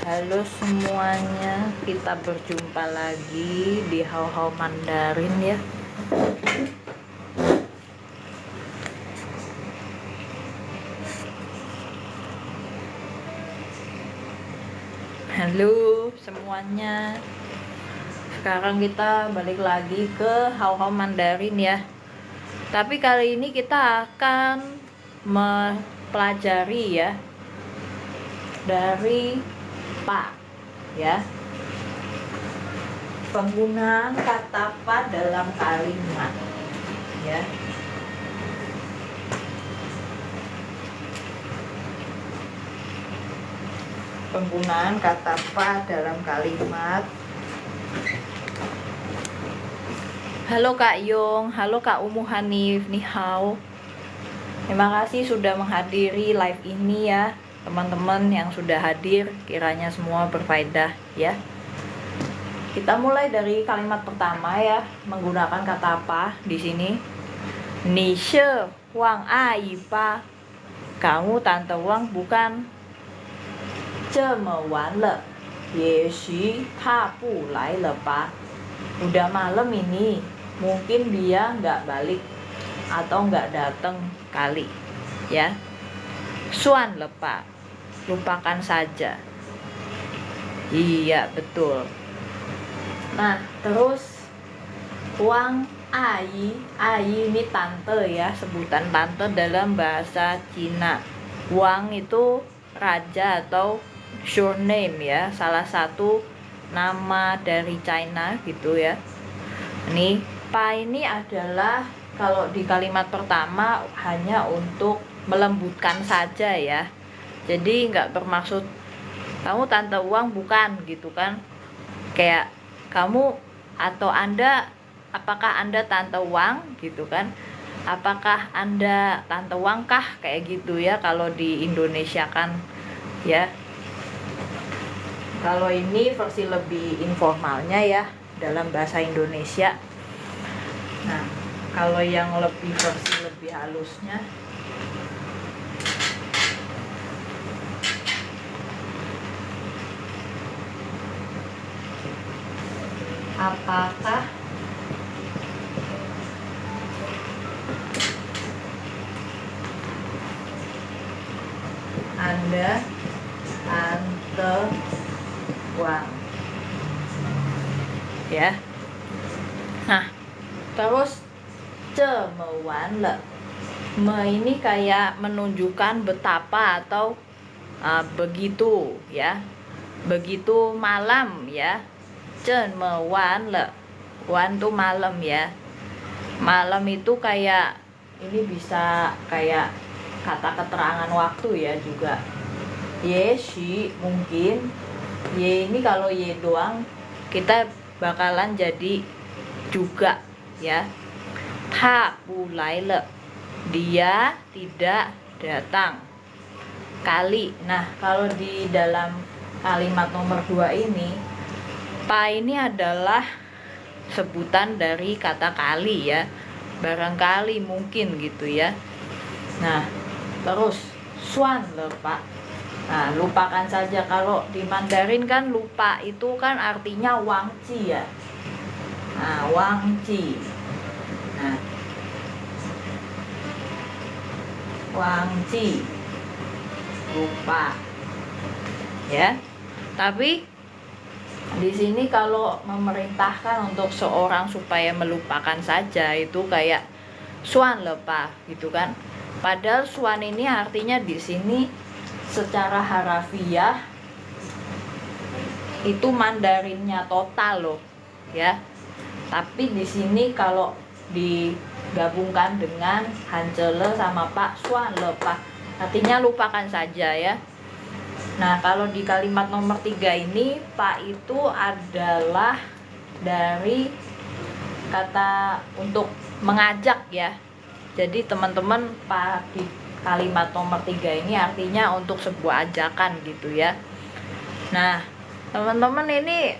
Halo semuanya, kita berjumpa lagi di Hao Hao Mandarin ya. Halo semuanya. Sekarang kita balik lagi ke Hao Hao Mandarin ya. Tapi kali ini kita akan mempelajari ya dari pa ya. Penggunaan kata pa dalam kalimat ya. Penggunaan kata pa dalam kalimat. Halo Kak Yong, halo Kak Umu Hanif, ni hao. Terima kasih sudah menghadiri live ini ya. Teman-teman yang sudah hadir, kiranya semua berfaedah ya. Kita mulai dari kalimat pertama ya, menggunakan kata apa di sini? Ni she wang ai pa. Kamu tante Wang bukan? 这么晚了，也许他不来了吧? Udah malam ini, mungkin dia nggak balik atau nggak datang kali ya. 算了吧, lupakan saja. Iya betul. Nah terus Wang ai, ai ini tante ya, sebutan tante dalam bahasa Cina. Wang itu raja atau surname ya, salah satu nama dari China gitu ya. Ini pa ini adalah kalau di kalimat pertama hanya untuk melembutkan saja ya. Jadi nggak bermaksud kamu tante Wang bukan gitu kan. Kayak kamu atau Anda, apakah Anda tante Wang gitu kan. Apakah Anda tante Wang kah, kayak gitu ya kalau di Indonesia kan ya. Kalau ini versi lebih informalnya ya dalam bahasa Indonesia. Nah, kalau yang versi lebih halusnya, apakah Anda tante Wang ya. Nah terus 这么晚了, me ini kayak menunjukkan betapa atau begitu ya, begitu malam ya. 这么晚了, wan tuh malam ya. Malam itu kayak ini bisa kayak kata keterangan waktu ya juga. Ye shi mungkin, ye ini kalau ye doang kita bakalan jadi juga ya. Ta bu lai le, dia tidak datang kali. Nah kalau di dalam kalimat nomor 2 ini, pa ini adalah sebutan dari kata kali ya, barangkali mungkin gitu ya. Nah terus suan le pak. Nah lupakan saja. Kalau di Mandarin kan lupa itu kan artinya wangci ya. Nah wangci. Nah wangci, lupa ya. Tapi di sini kalau memerintahkan untuk seorang supaya melupakan saja itu kayak suan lepa gitu kan. Padahal suan ini artinya di sini secara harafiah itu Mandarinnya total loh ya. Tapi di sini kalau digabungkan dengan Hancele sama Pak suan lepa, artinya lupakan saja ya. Nah kalau di kalimat nomor 3 ini Pak itu adalah dari kata untuk mengajak ya. Jadi teman-teman Pak di kalimat nomor 3 ini artinya untuk sebuah ajakan gitu ya. Nah teman-teman ini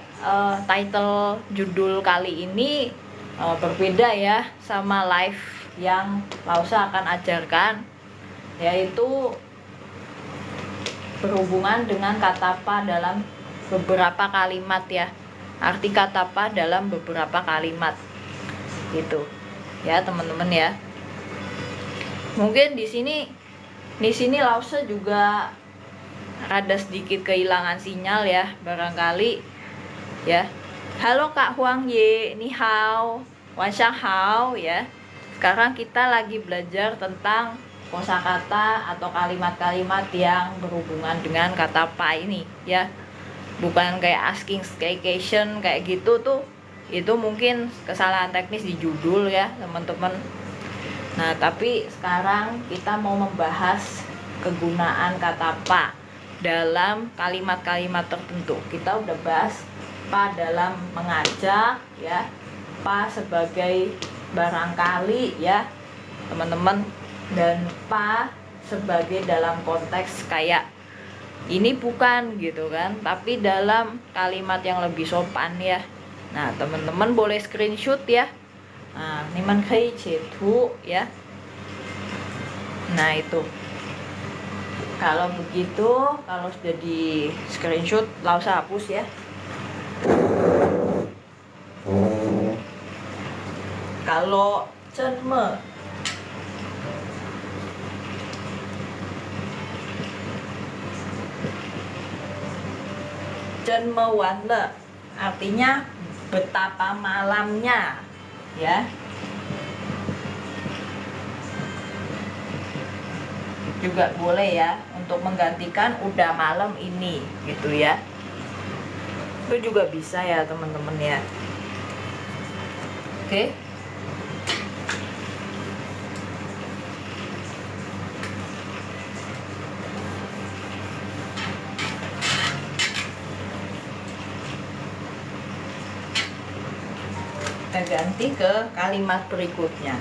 title judul kali ini berbeda ya sama live yang Lausa akan ajarkan, yaitu berhubungan dengan kata pa dalam beberapa kalimat ya. Arti kata pa dalam beberapa kalimat. Gitu. Ya, teman-teman ya. Mungkin di sini Lause juga ada sedikit kehilangan sinyal ya, barangkali ya. Halo Kak Huang Ye, ni hao, wan xiang hao ya. Sekarang kita lagi belajar tentang kosakata atau kalimat-kalimat yang berhubungan dengan kata pa ini ya. Bukan kayak asking staycation kayak gitu tuh, itu mungkin kesalahan teknis di judul ya teman-teman. Nah, tapi sekarang kita mau membahas kegunaan kata pa dalam kalimat-kalimat tertentu. Kita udah bahas pa dalam mengajak ya, pa sebagai barangkali ya teman-teman, dan pa sebagai dalam konteks kayak ini bukan gitu kan, tapi dalam kalimat yang lebih sopan ya. Nah, teman-teman boleh screenshot ya. Nah, ini man kei cetu ya. Nah, itu. Kalau begitu, kalau sudah di screenshot, Lause hapus ya. Kalau cenme wan le, artinya betapa malamnya ya. Juga boleh ya untuk menggantikan udah malam ini gitu ya. Itu juga bisa ya teman-teman ya. Oke. Kita ganti ke kalimat berikutnya.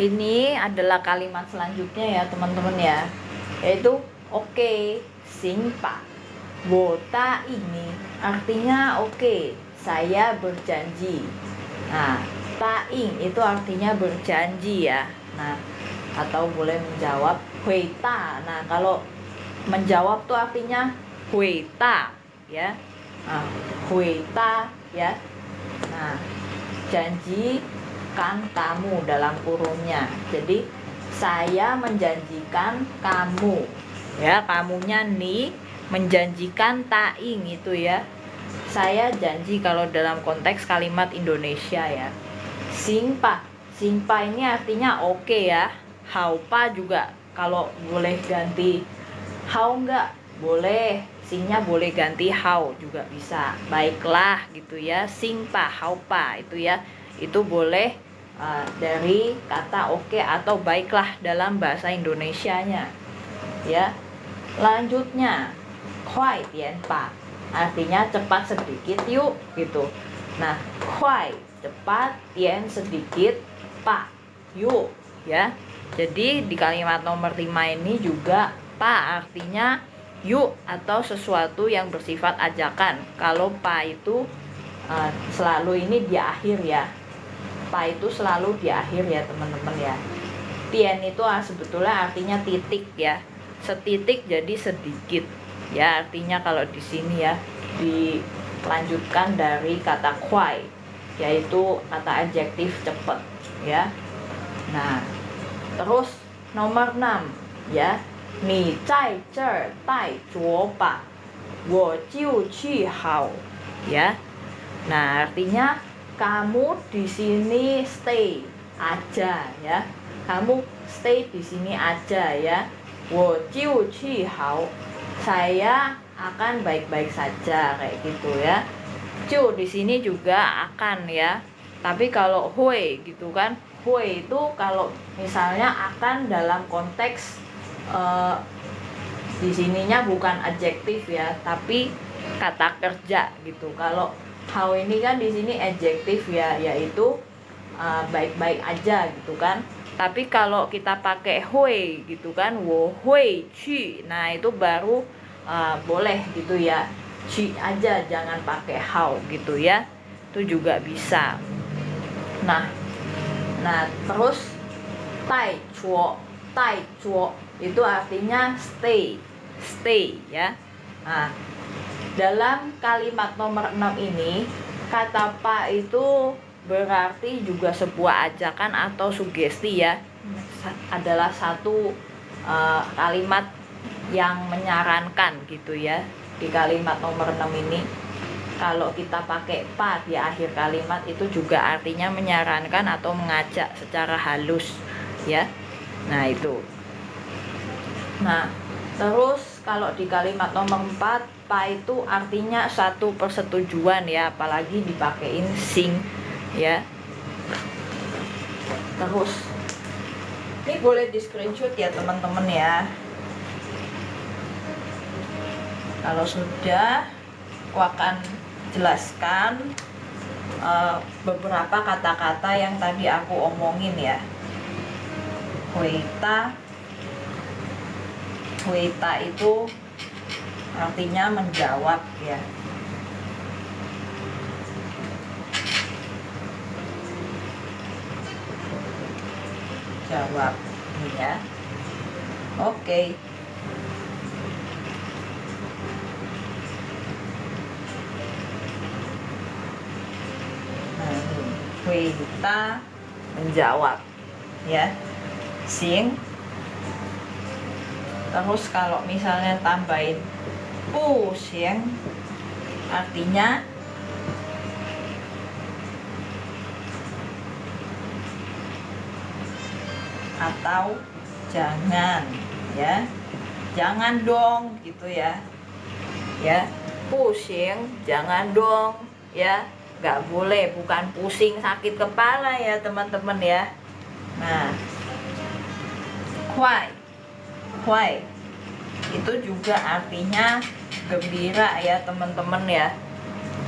Ini adalah kalimat selanjutnya ya teman-teman ya, yaitu oke, singpa. Wota ini artinya oke, saya berjanji. Nah, taing itu artinya berjanji ya. Nah, atau boleh menjawab huita. Nah, kalau menjawab tuh artinya huita ya. Nah, huita ya. Nah, janjikan kamu dalam kurungnya. Jadi saya menjanjikan kamu ya, kamunya nih menjanjikan taing itu ya. Saya janji kalau dalam konteks kalimat Indonesia ya. Singpa, singpa ini artinya oke ya. Haupa juga kalau boleh ganti hau enggak? Boleh. Singnya boleh ganti hau juga bisa. Baiklah gitu ya. Singpa, haupa itu ya. Itu boleh dari kata oke atau baiklah dalam bahasa Indonesianya. Ya. Lanjutnya, kuai tianpa. Artinya cepat sedikit yuk gitu. Nah, kuai cepat, tian sedikit, pak yuk ya. Jadi di kalimat nomor 5 ini juga pa artinya yuk atau sesuatu yang bersifat ajakan. Kalau pa itu selalu ini di akhir ya. Pa itu selalu di akhir ya teman-teman ya. Tien itu sebetulnya artinya titik ya. Setitik jadi sedikit ya, artinya kalau di sini ya dilanjutkan dari kata kuai, yaitu kata adjektif cepat ya. Nah, terus nomor 6 ya. Ni zai zhe dai zuo ba, wo jiu qu hao ya. Nah, artinya kamu di sini stay aja ya. Kamu stay di sini aja ya. Wo jiu qu hao, saya akan baik-baik saja kayak gitu ya. Cu di sini juga akan ya. Tapi kalau hui gitu kan, hui itu kalau misalnya akan dalam konteks di sininya bukan adjektif ya, tapi kata kerja gitu. Kalau hao ini kan di sini adjektif ya, yaitu baik-baik aja gitu kan. Tapi kalau kita pakai hui gitu kan, wo hui qu, nah itu baru boleh gitu ya. Qu aja, jangan pakai hao gitu ya. Itu juga bisa. Nah terus tai chuo itu artinya stay ya. Nah, dalam kalimat nomor 6 ini kata pa itu berarti juga sebuah ajakan atau sugesti ya. Adalah satu kalimat yang menyarankan gitu ya. Di kalimat nomor 6 ini kalau kita pakai pa di akhir kalimat itu juga artinya menyarankan atau mengajak secara halus ya. Nah itu. Nah terus kalau di kalimat nomor 4 pa itu artinya satu persetujuan ya, apalagi dipakein sing ya. Terus ini boleh di screenshot ya teman-teman ya. Kalau sudah, aku akan jelaskan beberapa kata-kata yang tadi aku omongin ya. Huita itu artinya menjawab ya. Jawab ya. Oke. Huita menjawab ya. Sing. Terus kalau misalnya tambahin bu sing artinya atau jangan ya. Jangan dong gitu ya. Ya, pusing, jangan dong ya. Nggak boleh, bukan pusing sakit kepala ya teman-teman ya. Nah, kuai itu juga artinya gembira ya teman-teman ya.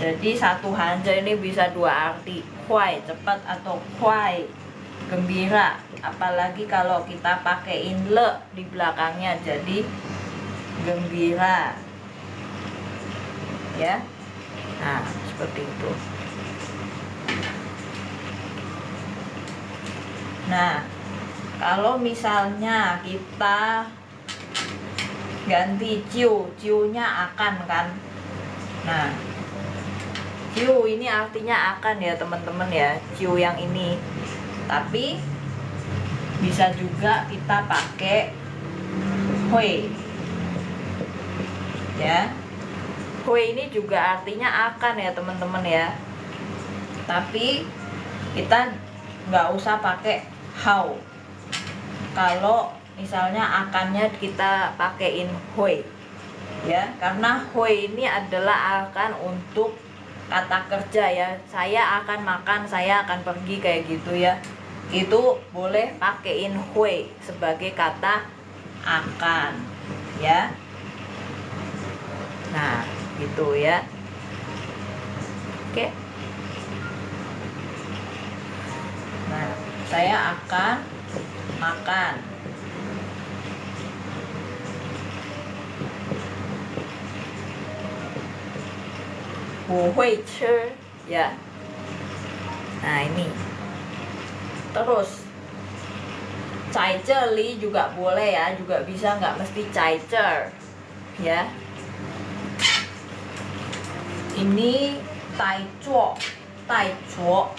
Jadi satu hanja ini bisa dua arti, kuai cepat atau kuai gembira. Apalagi kalau kita pakaiin le di belakangnya, jadi gembira. Ya. Nah, seperti itu. Nah, kalau misalnya kita ganti ciu-nya akan kan. Nah, ciu ini artinya akan ya teman-teman ya, ciu yang ini. Tapi bisa juga kita pakai hui. Ya. Hui ini juga artinya akan ya teman-teman ya. Tapi kita nggak usah pakai how. Kalau misalnya akannya kita pakaiin hui, ya, karena hui ini adalah akan untuk kata kerja ya. Saya akan makan, saya akan pergi, kayak gitu ya. Itu boleh pakaiin hui sebagai kata akan, ya. Nah, gitu ya. Oke. Nah, saya akan makan. Ya. Nah, ini. Terus li juga boleh ya, juga bisa, nggak mesti ya. Ini tai zuo.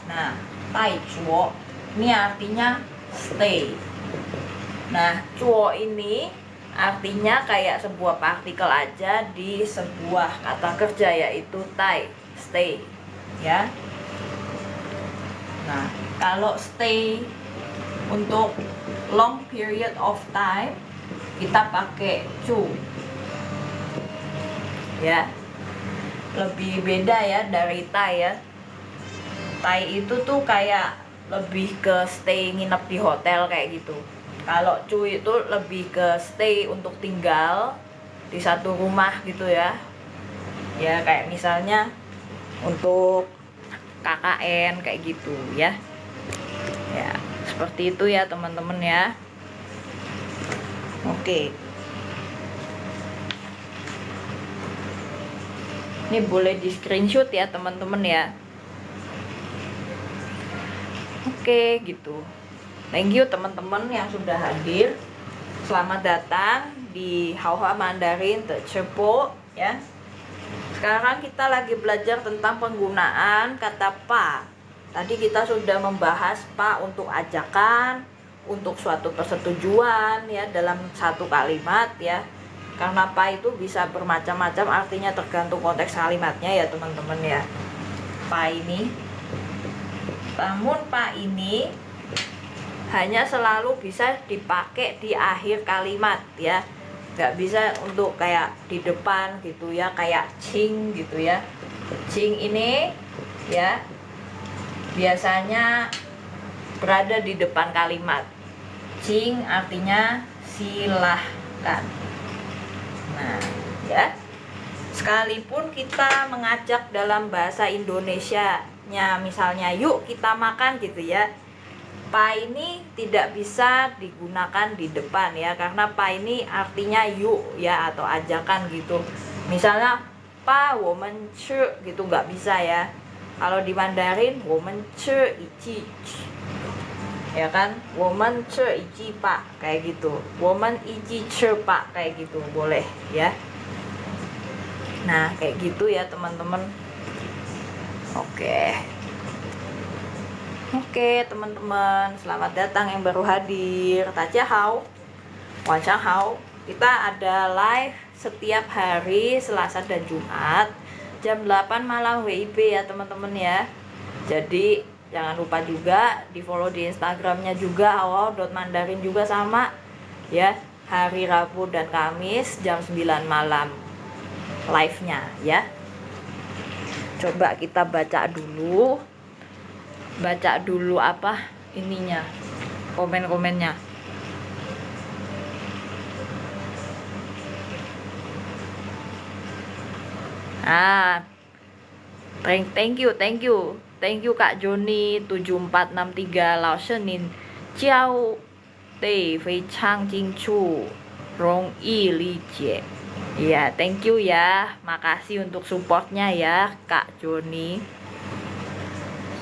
Nah, tai zuo ini artinya stay. Nah, zuo ini artinya kayak sebuah partikel aja di sebuah kata kerja, yaitu stay, ya. Nah, kalau stay untuk long period of time kita pakai cu, ya. Lebih beda ya dari ya. Itu tuh kayak lebih ke stay, nginep di hotel kayak gitu. Kalau cu itu lebih ke stay untuk tinggal di satu rumah gitu ya. Ya, kayak misalnya untuk KKN kayak gitu ya. Ya, seperti itu ya teman-teman ya. Oke. Ini boleh di screenshot ya teman-teman ya. Oke, gitu. Thank you teman-teman yang sudah hadir. Selamat datang di Haohua Mandarin Techepo ya. Sekarang kita lagi belajar tentang penggunaan kata pa. Tadi kita sudah membahas pa untuk ajakan, untuk suatu persetujuan ya dalam satu kalimat ya. Karena pa itu bisa bermacam-macam artinya tergantung konteks kalimatnya ya teman-teman ya. Pa ini. Namun pa ini hanya selalu bisa dipakai di akhir kalimat ya. Nggak bisa untuk kayak di depan gitu ya, kayak cing gitu ya. Cing ini ya biasanya berada di depan kalimat. Cing artinya silahkan. Nah, ya. Sekalipun kita mengajak dalam bahasa Indonesianya, misalnya yuk kita makan gitu ya. Pa ini tidak bisa digunakan di depan ya, karena pa ini artinya yuk ya, atau ajakan gitu. Misalnya pa women ci gitu, nggak bisa ya. Kalau di Mandarin women ci ichi, ya kan, woman ci ichi pa kayak gitu, woman ichi ci pa kayak gitu, boleh ya. Nah, kayak gitu ya teman-teman. Oke teman-teman, selamat datang yang baru hadir. Tachihao, Wanshahao. Kita ada live setiap hari Selasa dan Jumat jam 8 malam WIB ya teman-teman ya. Jadi jangan lupa juga di follow di Instagramnya juga, Haohua.mandarin juga sama ya. Hari Rabu dan Kamis jam 9 malam live-nya ya. Coba kita baca dulu apa ininya, komen-komennya. Thank you Thank you Kak Joni 7463 Lao Shenin Jiao Dei Fei Chang Jing Chu Rong Yi Li Jie. Ya, thank you ya. Makasih untuk supportnya ya Kak Joni.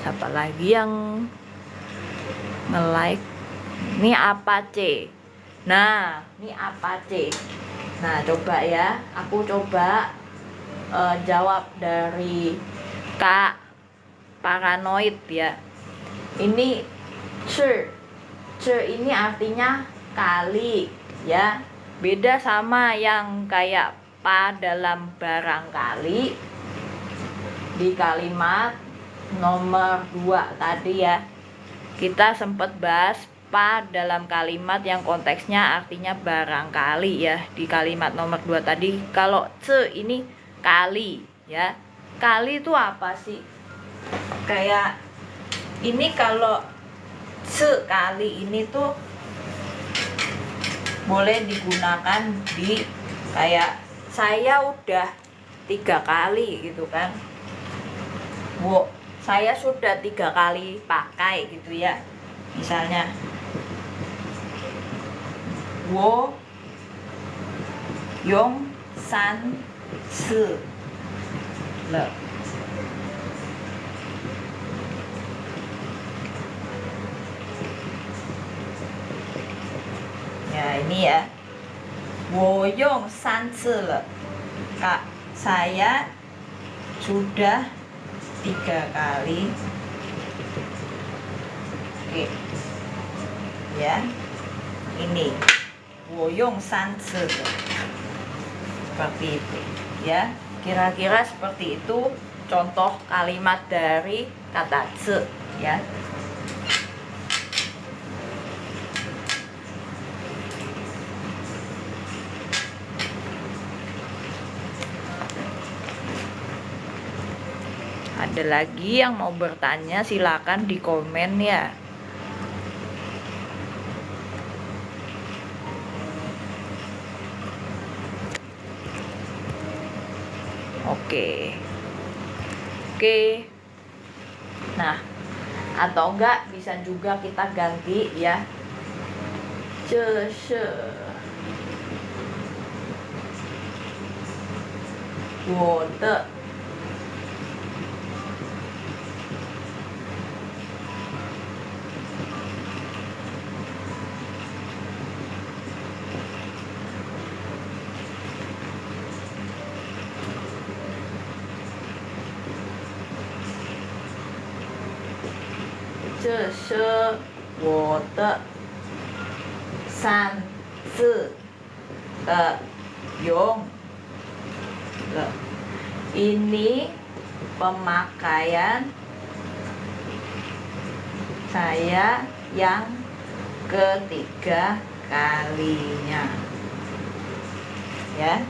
Siapa lagi yang nge-like? Ini apa C? Nah, ini apa C? Nah, coba ya. Aku coba jawab dari Kak Paranoid ya. Ini ce ini artinya kali ya. Beda sama yang kayak pa dalam barangkali di kalimat nomor 2 tadi ya. Kita sempat bahas pa dalam kalimat yang konteksnya artinya barangkali ya. Di kalimat nomor 2 tadi. Kalau ce ini kali ya. Kali itu apa sih? Kayak ini kalau sekali ini tuh boleh digunakan di kayak saya udah 3 kali gitu kan. Wo, saya sudah 3 kali pakai gitu ya. Misalnya wo yong san si le. Ya ini ya, 我用3次了. Kak, saya sudah 3 kali. Oke. Ya. Ini 我用3次了. Seperti itu ya. Kira-kira seperti itu contoh kalimat dari kata ce ya. Ada lagi yang mau bertanya silakan di komen ya. Oke. Nah, atau enggak bisa juga kita ganti ya. Ce she wo de这是我的3次的用了. Ini pemakaian saya yang ketiga kalinya ya.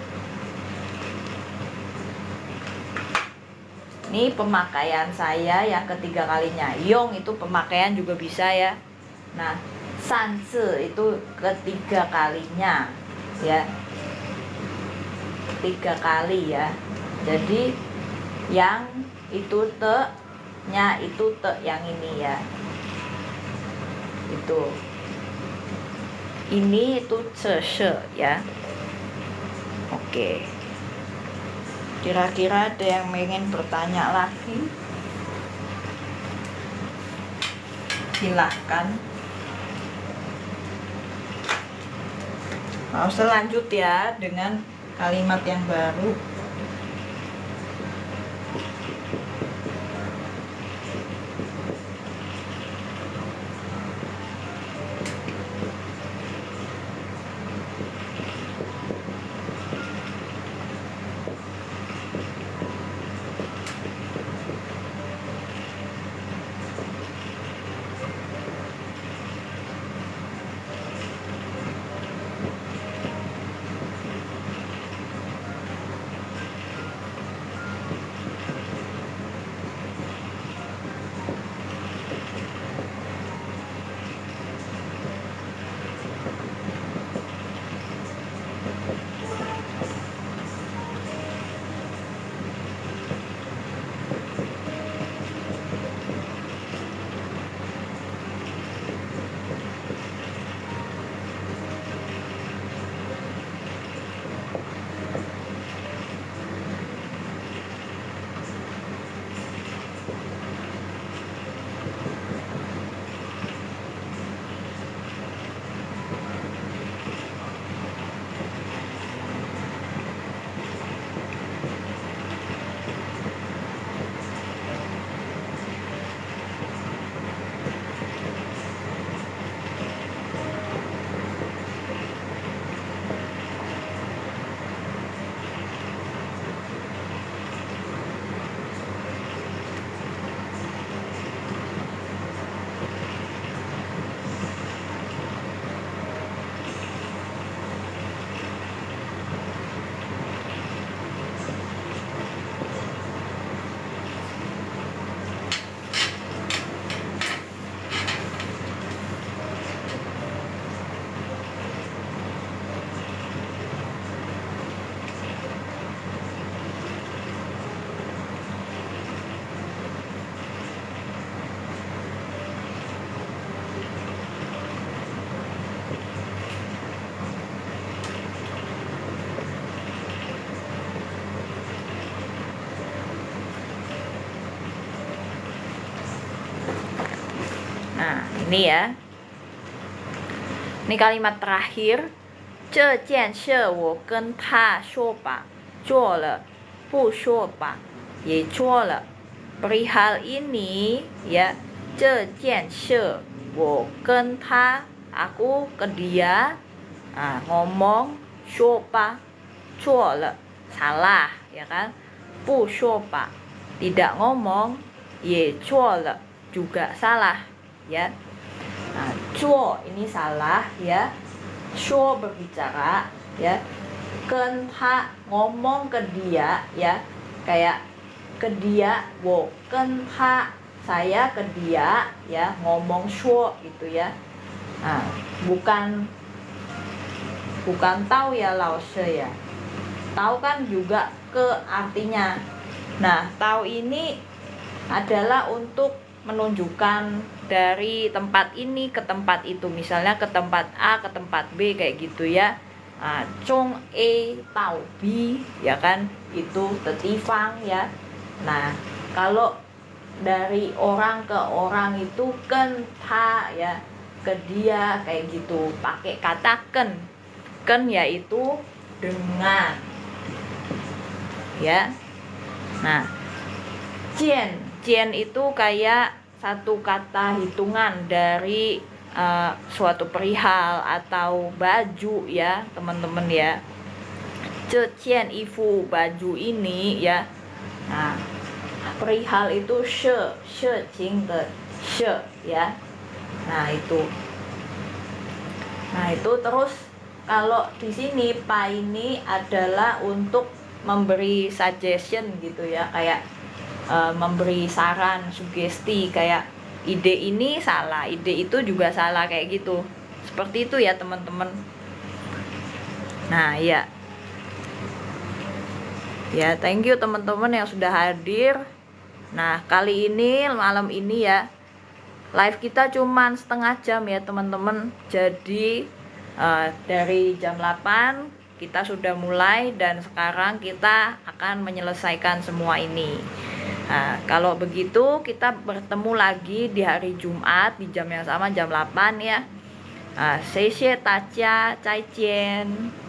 Ini pemakaian saya yang ketiga kalinya. Yong itu pemakaian juga bisa ya. Nah, sanse itu ketiga kalinya ya. 3 kali ya. Jadi yang itu te-nya itu te yang ini ya. Itu. Ini itu ce ya. Oke. Kira-kira ada yang ingin bertanya lagi? Silahkan. Mau selanjut ya dengan kalimat yang baru. Nah, ini ya. Ini kalimat terakhir. 这件事我跟他说吧，做了，不说吧，也做了。Perihal ini ya, 这件事我跟他 aku ke dia ngomong 说吧做了 salah ya kan, 不说吧 tidak ngomong, 也做了 juga salah ya. Nah, 做 ini salah ya, 说 berbicara ya, 跟他 ngomong ke dia ya, kayak ke dia, 我跟他 saya ke dia ya, ngomong 说 gitu ya. Nah, bukan tahu ya lause ya. Tahu kan juga ke artinya. Nah, tahu ini adalah untuk menunjukkan dari tempat ini ke tempat itu, misalnya ke tempat A ke tempat B kayak gitu ya. Chung A tahu B ya kan, itu tetifang ya. Nah, kalau dari orang ke orang itu ken ta ya, ke dia kayak gitu, pakai kata ken yaitu dengan ya. Nah, jian itu kayak satu kata hitungan dari suatu perihal atau baju ya teman-teman ya. Jian ifu, baju ini ya. Nah, perihal itu she jing de she ya. Nah, itu terus kalau di sini pa ini adalah untuk memberi suggestion gitu ya, kayak memberi saran, sugesti, kayak ide ini salah, ide itu juga salah kayak gitu. Seperti itu ya teman-teman. Nah, ya. Ya, thank you teman-teman yang sudah hadir. Nah, kali ini malam ini ya, live kita cuman setengah jam ya teman-teman. Jadi dari jam 8 kita sudah mulai dan sekarang kita akan menyelesaikan semua ini. Nah, kalau begitu kita bertemu lagi di hari Jumat di jam yang sama, jam 8 ya. 谢谢大家，再见。